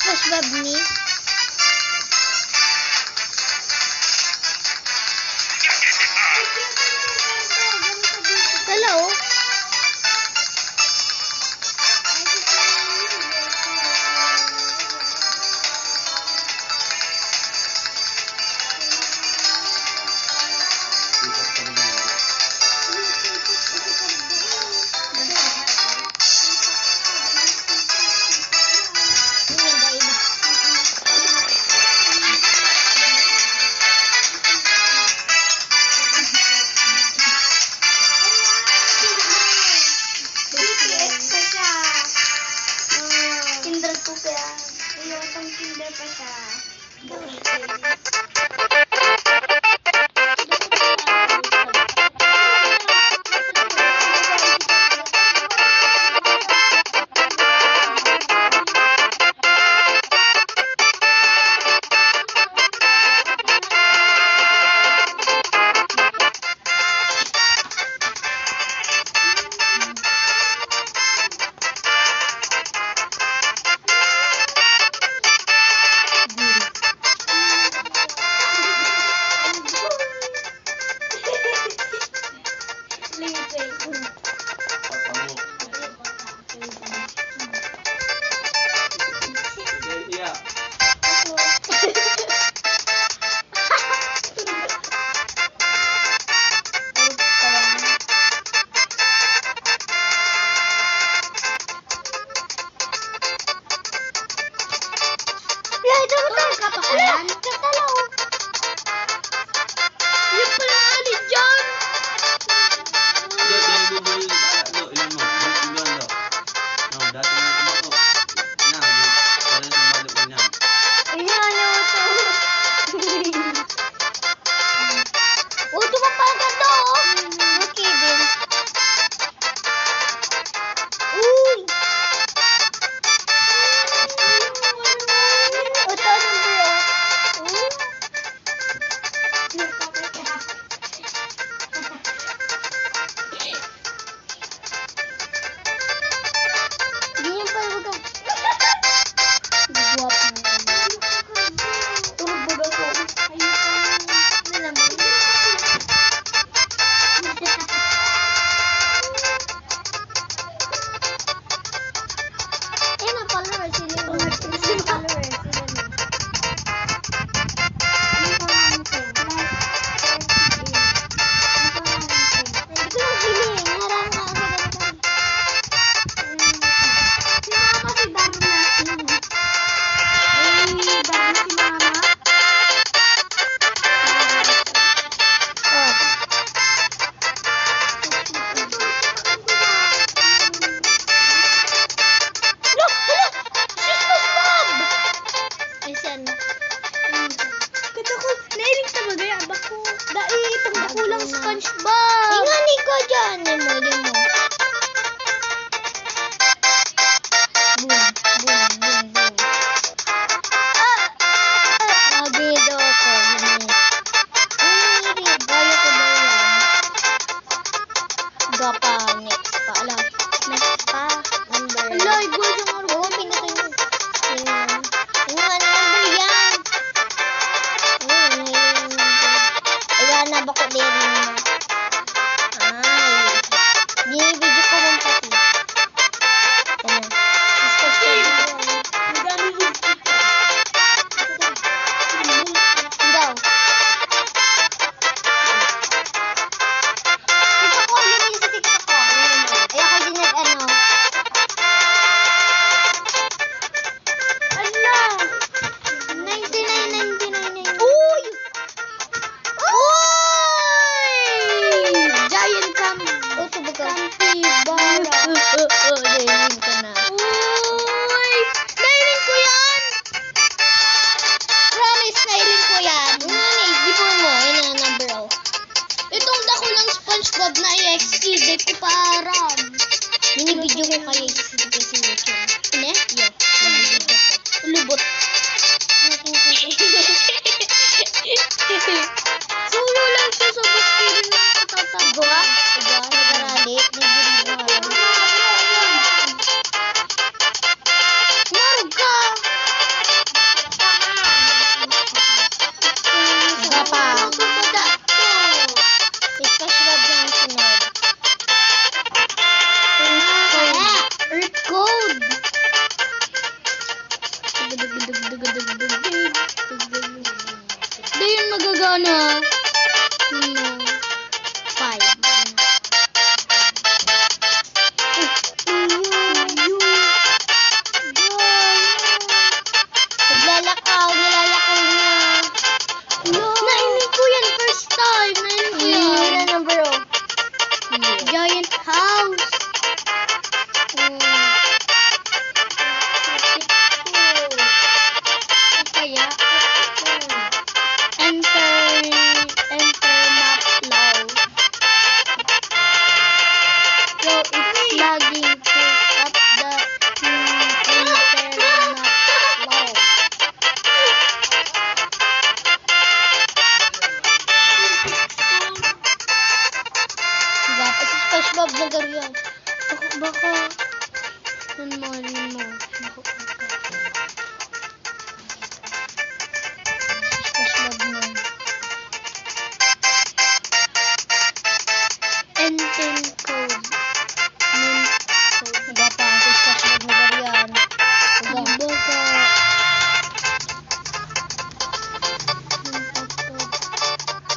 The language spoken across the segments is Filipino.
SpongeBob ni. Hello? Kinder po kaya. Ayotang kinder pa siya. ano? No. 5. Naglalakaw niya. Nainig ko yan first time. Nainig ko yan. Ilan ang bro? Giant house. Kaya, enter map low. So, it's lagging to up the enter map low. Dapat si SpongeBob na ganyan. Baka, yun mo. SpongeBob na. Enten code. Baka, si SpongeBob na ganyan. Baka.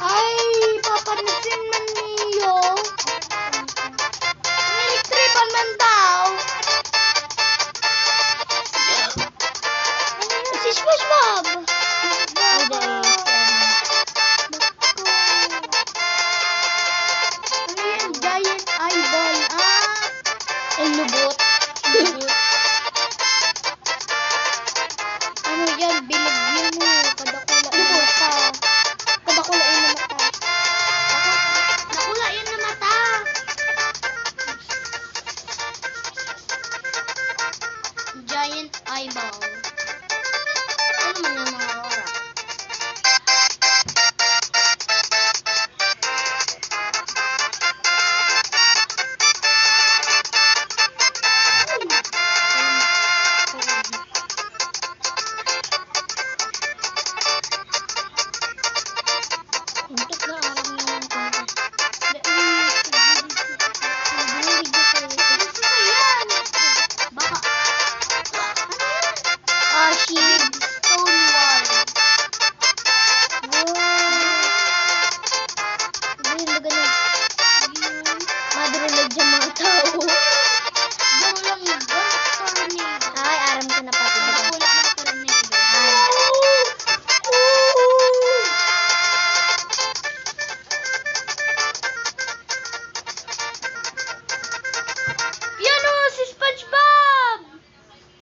Ay, papanasin man niyo. Nilitripan man daw. Si SpongeBob. Ano yan? Giant eyeball. Ang lubot. Ano yan? Bilagyan mo. Kadakulain na mata. Nakulain na mata. Giant eyeball. Ano man yung mga